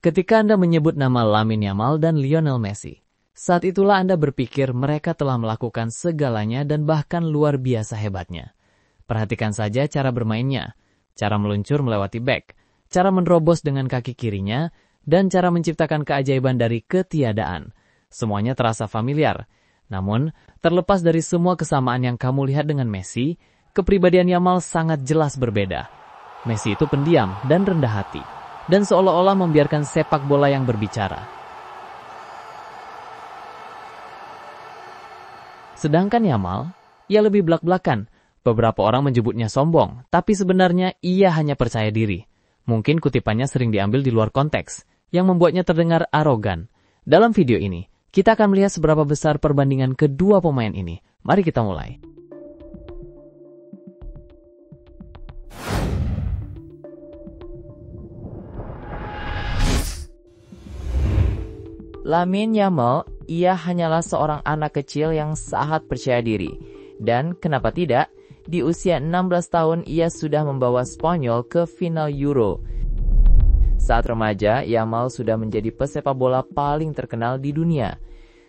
Ketika Anda menyebut nama Lamine Yamal dan Lionel Messi, saat itulah Anda berpikir mereka telah melakukan segalanya dan bahkan luar biasa hebatnya. Perhatikan saja cara bermainnya, cara meluncur melewati bek, cara menerobos dengan kaki kirinya, dan cara menciptakan keajaiban dari ketiadaan. Semuanya terasa familiar. Namun, terlepas dari semua kesamaan yang kamu lihat dengan Messi, kepribadian Yamal sangat jelas berbeda. Messi itu pendiam dan rendah hati, dan seolah-olah membiarkan sepak bola yang berbicara. Sedangkan Yamal, ia lebih belak-belakan. Beberapa orang menyebutnya sombong, tapi sebenarnya ia hanya percaya diri. Mungkin kutipannya sering diambil di luar konteks, yang membuatnya terdengar arogan. Dalam video ini, kita akan melihat seberapa besar perbandingan kedua pemain ini. Mari kita mulai. Lamine Yamal, ia hanyalah seorang anak kecil yang sangat percaya diri. Dan kenapa tidak, di usia 16 tahun ia sudah membawa Spanyol ke final Euro. Saat remaja, Yamal sudah menjadi pesepak bola paling terkenal di dunia.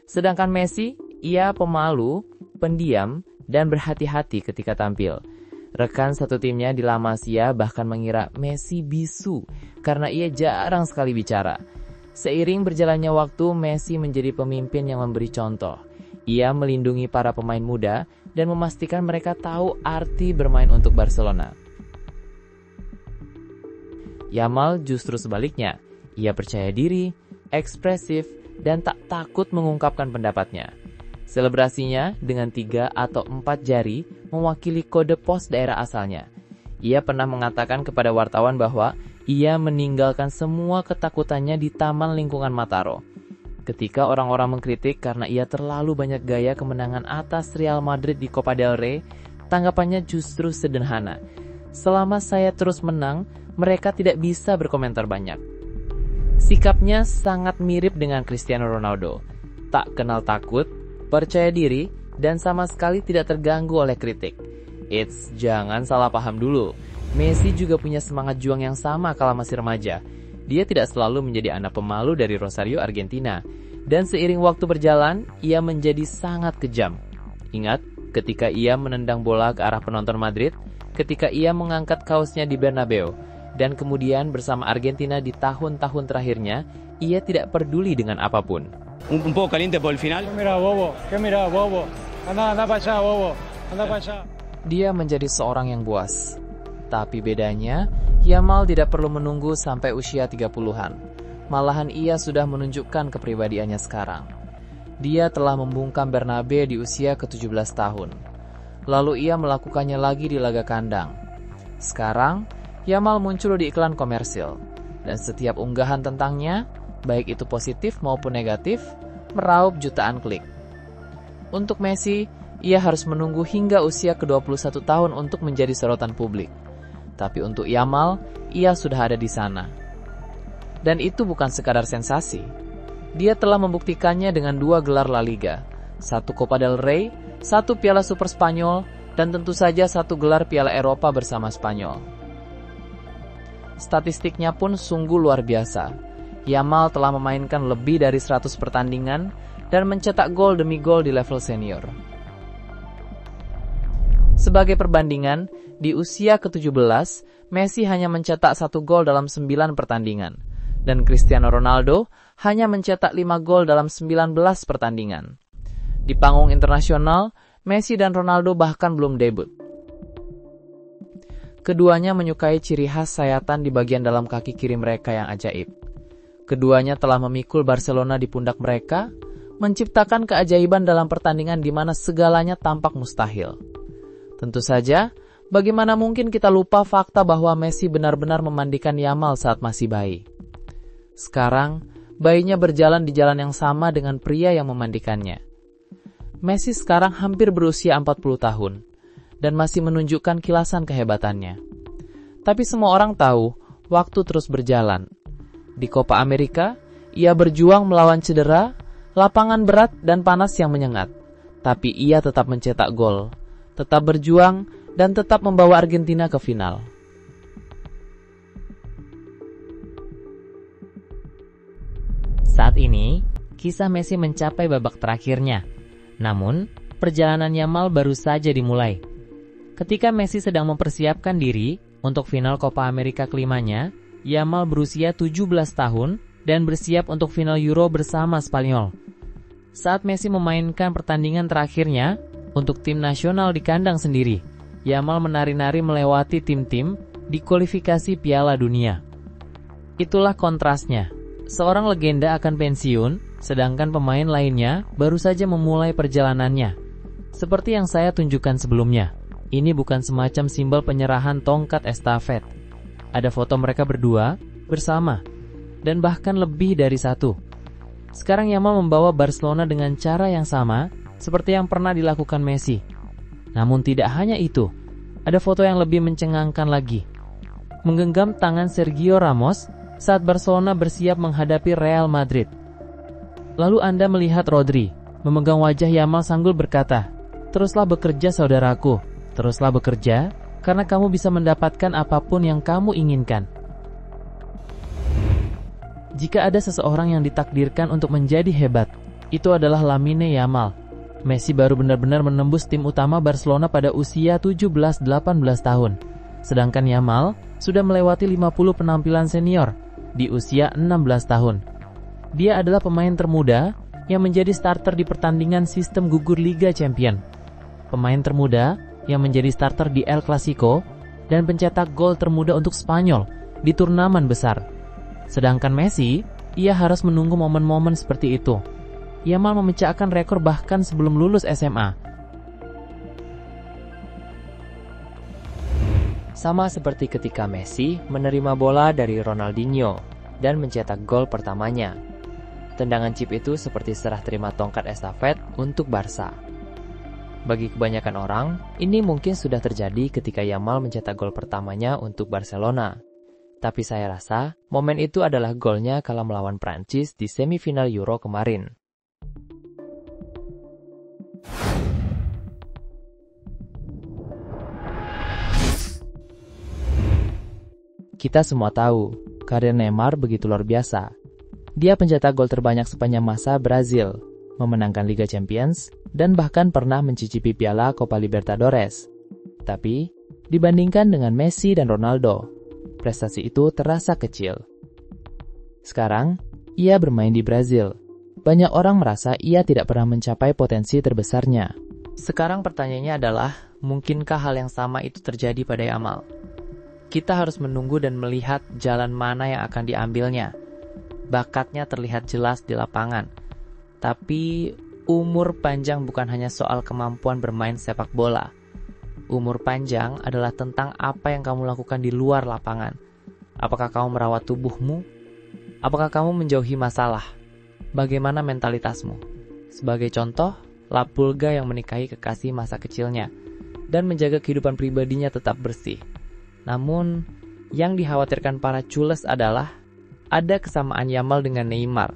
Sedangkan Messi, ia pemalu, pendiam, dan berhati-hati ketika tampil. Rekan satu timnya di La Masia bahkan mengira Messi bisu karena ia jarang sekali bicara. Seiring berjalannya waktu, Messi menjadi pemimpin yang memberi contoh. Ia melindungi para pemain muda dan memastikan mereka tahu arti bermain untuk Barcelona. Yamal justru sebaliknya. Ia percaya diri, ekspresif, dan tak takut mengungkapkan pendapatnya. Selebrasinya dengan 3 atau 4 jari mewakili kode pos daerah asalnya. Ia pernah mengatakan kepada wartawan bahwa ia meninggalkan semua ketakutannya di taman lingkungan Mataro. Ketika orang-orang mengkritik karena ia terlalu banyak gaya kemenangan atas Real Madrid di Copa del Rey, tanggapannya justru sederhana. Selama saya terus menang, mereka tidak bisa berkomentar banyak. Sikapnya sangat mirip dengan Cristiano Ronaldo. Tak kenal takut, percaya diri, dan sama sekali tidak terganggu oleh kritik. Eits, jangan salah paham dulu. Messi juga punya semangat juang yang sama kala masih remaja. Dia tidak selalu menjadi anak pemalu dari Rosario, Argentina. Dan seiring waktu berjalan, ia menjadi sangat kejam. Ingat, ketika ia menendang bola ke arah penonton Madrid, ketika ia mengangkat kaosnya di Bernabeu, dan kemudian bersama Argentina di tahun-tahun terakhirnya, ia tidak peduli dengan apapun. Un poco caliente por el final. ¿Qué mira, bobo? Anda para allá, bobo. Anda para allá. Dia menjadi seorang yang buas. Tapi bedanya, Yamal tidak perlu menunggu sampai usia 30-an. Malahan ia sudah menunjukkan kepribadiannya sekarang. Dia telah membungkam Bernabeu di usia ke-17 tahun. Lalu ia melakukannya lagi di laga kandang. Sekarang, Yamal muncul di iklan komersil. Dan setiap unggahan tentangnya, baik itu positif maupun negatif, meraup jutaan klik. Untuk Messi, ia harus menunggu hingga usia ke-21 tahun untuk menjadi sorotan publik. Tapi untuk Yamal, ia sudah ada di sana. Dan itu bukan sekadar sensasi. Dia telah membuktikannya dengan 2 gelar La Liga, 1 Copa del Rey, 1 Piala Super Spanyol, dan tentu saja 1 gelar Piala Eropa bersama Spanyol. Statistiknya pun sungguh luar biasa. Yamal telah memainkan lebih dari 100 pertandingan dan mencetak gol demi gol di level senior. Sebagai perbandingan, di usia ke-17, Messi hanya mencetak 1 gol dalam 9 pertandingan, dan Cristiano Ronaldo hanya mencetak 5 gol dalam 19 pertandingan. Di panggung internasional, Messi dan Ronaldo bahkan belum debut. Keduanya menyukai ciri khas sayatan di bagian dalam kaki kiri mereka yang ajaib. Keduanya telah memikul Barcelona di pundak mereka, menciptakan keajaiban dalam pertandingan di mana segalanya tampak mustahil. Tentu saja, bagaimana mungkin kita lupa fakta bahwa Messi benar-benar memandikan Yamal saat masih bayi. Sekarang, bayinya berjalan di jalan yang sama dengan pria yang memandikannya. Messi sekarang hampir berusia 40 tahun, dan masih menunjukkan kilasan kehebatannya. Tapi semua orang tahu, waktu terus berjalan. Di Copa America, ia berjuang melawan cedera, lapangan berat dan panas yang menyengat. Tapi ia tetap mencetak gol, tetap berjuang, dan tetap membawa Argentina ke final. Saat ini, kisah Messi mencapai babak terakhirnya. Namun, perjalanan Yamal baru saja dimulai. Ketika Messi sedang mempersiapkan diri untuk final Copa America kelimanya, Yamal berusia 17 tahun dan bersiap untuk final Euro bersama Spanyol. Saat Messi memainkan pertandingan terakhirnya untuk tim nasional di kandang sendiri, Yamal menari-nari melewati tim-tim di kualifikasi Piala Dunia. Itulah kontrasnya. Seorang legenda akan pensiun, sedangkan pemain lainnya baru saja memulai perjalanannya. Seperti yang saya tunjukkan sebelumnya, ini bukan semacam simbol penyerahan tongkat estafet. Ada foto mereka berdua, bersama, dan bahkan lebih dari satu. Sekarang Yamal membawa Barcelona dengan cara yang sama, seperti yang pernah dilakukan Messi. Namun tidak hanya itu, ada foto yang lebih mencengangkan lagi. Menggenggam tangan Sergio Ramos saat Barcelona bersiap menghadapi Real Madrid. Lalu Anda melihat Rodri, memegang wajah Yamal sambil berkata, "Teruslah bekerja saudaraku, teruslah bekerja, karena kamu bisa mendapatkan apapun yang kamu inginkan." Jika ada seseorang yang ditakdirkan untuk menjadi hebat, itu adalah Lamine Yamal. Messi baru benar-benar menembus tim utama Barcelona pada usia 17-18 tahun. Sedangkan Yamal sudah melewati 50 penampilan senior di usia 16 tahun. Dia adalah pemain termuda yang menjadi starter di pertandingan sistem gugur Liga Champion. Pemain termuda yang menjadi starter di El Clasico dan pencetak gol termuda untuk Spanyol di turnamen besar. Sedangkan Messi, ia harus menunggu momen-momen seperti itu. Yamal memecahkan rekor bahkan sebelum lulus SMA. Sama seperti ketika Messi menerima bola dari Ronaldinho dan mencetak gol pertamanya. Tendangan chip itu seperti serah terima tongkat estafet untuk Barca. Bagi kebanyakan orang, ini mungkin sudah terjadi ketika Yamal mencetak gol pertamanya untuk Barcelona. Tapi saya rasa, momen itu adalah golnya kala melawan Prancis di semifinal Euro kemarin. Kita semua tahu, karir Neymar begitu luar biasa. Dia pencetak gol terbanyak sepanjang masa Brazil, memenangkan Liga Champions, dan bahkan pernah mencicipi piala Copa Libertadores. Tapi, dibandingkan dengan Messi dan Ronaldo, prestasi itu terasa kecil. Sekarang, ia bermain di Brazil. Banyak orang merasa ia tidak pernah mencapai potensi terbesarnya. Sekarang pertanyaannya adalah, mungkinkah hal yang sama itu terjadi pada Yamal? Kita harus menunggu dan melihat jalan mana yang akan diambilnya. Bakatnya terlihat jelas di lapangan. Tapi, umur panjang bukan hanya soal kemampuan bermain sepak bola. Umur panjang adalah tentang apa yang kamu lakukan di luar lapangan. Apakah kamu merawat tubuhmu? Apakah kamu menjauhi masalah? Bagaimana mentalitasmu? Sebagai contoh, La Pulga yang menikahi kekasih masa kecilnya dan menjaga kehidupan pribadinya tetap bersih. Namun, yang dikhawatirkan para cules adalah ada kesamaan Yamal dengan Neymar.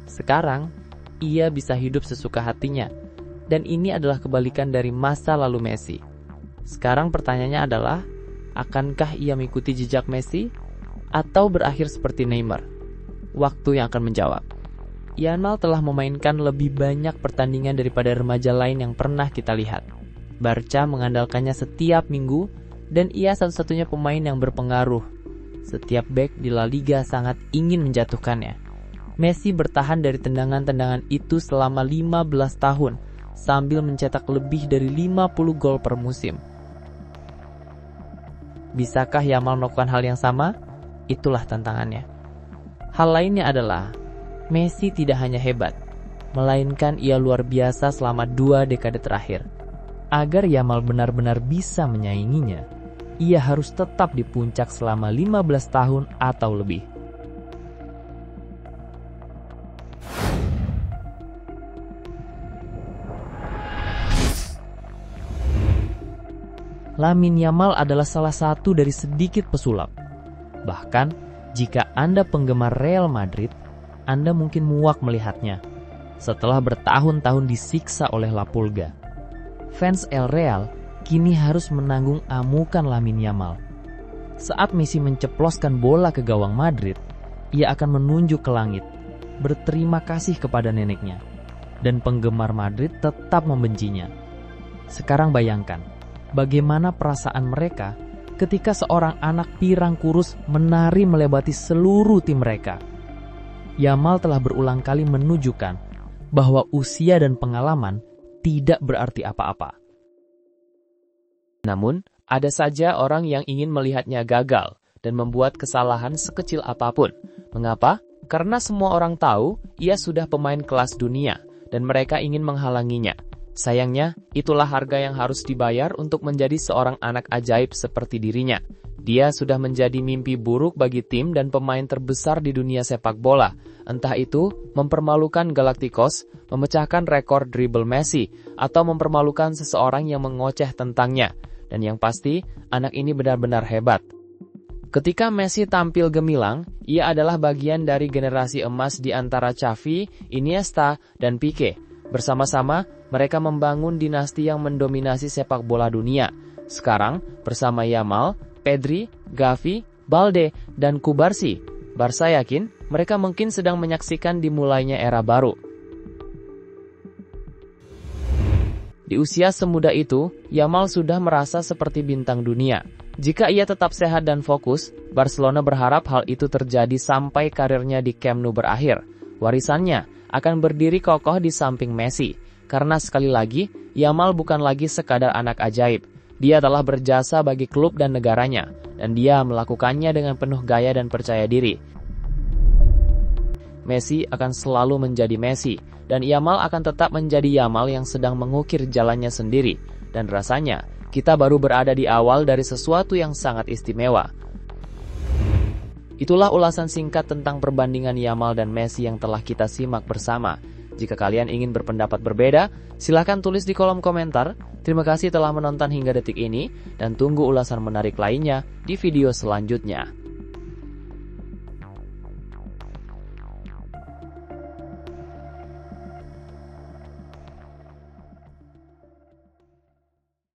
Sekarang, ia bisa hidup sesuka hatinya. Dan ini adalah kebalikan dari masa lalu Messi. Sekarang pertanyaannya adalah, akankah ia mengikuti jejak Messi atau berakhir seperti Neymar? Waktu yang akan menjawab. Yamal telah memainkan lebih banyak pertandingan daripada remaja lain yang pernah kita lihat. Barca mengandalkannya setiap minggu dan ia satu-satunya pemain yang berpengaruh. Setiap bek di La Liga sangat ingin menjatuhkannya. Messi bertahan dari tendangan-tendangan itu selama 15 tahun. Sambil mencetak lebih dari 50 gol per musim. Bisakah Yamal melakukan hal yang sama? Itulah tantangannya. Hal lainnya adalah, Messi tidak hanya hebat, melainkan ia luar biasa selama 2 dekade terakhir. Agar Yamal benar-benar bisa menyainginya, ia harus tetap di puncak selama 15 tahun atau lebih. Lamine Yamal adalah salah satu dari sedikit pesulap. Bahkan, jika Anda penggemar Real Madrid, Anda mungkin muak melihatnya. Setelah bertahun-tahun disiksa oleh La Pulga, fans El Real kini harus menanggung amukan Lamine Yamal. Saat Messi menceploskan bola ke gawang Madrid, ia akan menunjuk ke langit, berterima kasih kepada neneknya, dan penggemar Madrid tetap membencinya. Sekarang bayangkan, bagaimana perasaan mereka ketika seorang anak pirang kurus menari melewati seluruh tim mereka. Yamal telah berulang kali menunjukkan bahwa usia dan pengalaman tidak berarti apa-apa. Namun, ada saja orang yang ingin melihatnya gagal dan membuat kesalahan sekecil apapun. Mengapa? Karena semua orang tahu ia sudah pemain kelas dunia dan mereka ingin menghalanginya. Sayangnya, itulah harga yang harus dibayar untuk menjadi seorang anak ajaib seperti dirinya. Dia sudah menjadi mimpi buruk bagi tim dan pemain terbesar di dunia sepak bola. Entah itu mempermalukan Galacticos, memecahkan rekor dribble Messi, atau mempermalukan seseorang yang mengoceh tentangnya. Dan yang pasti, anak ini benar-benar hebat. Ketika Messi tampil gemilang, ia adalah bagian dari generasi emas di antara Xavi, Iniesta, dan Pique. Bersama-sama, mereka membangun dinasti yang mendominasi sepak bola dunia. Sekarang, bersama Yamal, Pedri, Gavi, Balde, dan Cubarsí, Barca yakin mereka mungkin sedang menyaksikan dimulainya era baru. Di usia semuda itu, Yamal sudah merasa seperti bintang dunia. Jika ia tetap sehat dan fokus, Barcelona berharap hal itu terjadi sampai karirnya di Camp Nou berakhir. Warisannya akan berdiri kokoh di samping Messi, karena sekali lagi, Yamal bukan lagi sekadar anak ajaib. Dia telah berjasa bagi klub dan negaranya, dan dia melakukannya dengan penuh gaya dan percaya diri. Messi akan selalu menjadi Messi, dan Yamal akan tetap menjadi Yamal yang sedang mengukir jalannya sendiri. Dan rasanya, kita baru berada di awal dari sesuatu yang sangat istimewa. Itulah ulasan singkat tentang perbandingan Yamal dan Messi yang telah kita simak bersama. Jika kalian ingin berpendapat berbeda, silahkan tulis di kolom komentar. Terima kasih telah menonton hingga detik ini, dan tunggu ulasan menarik lainnya di video selanjutnya.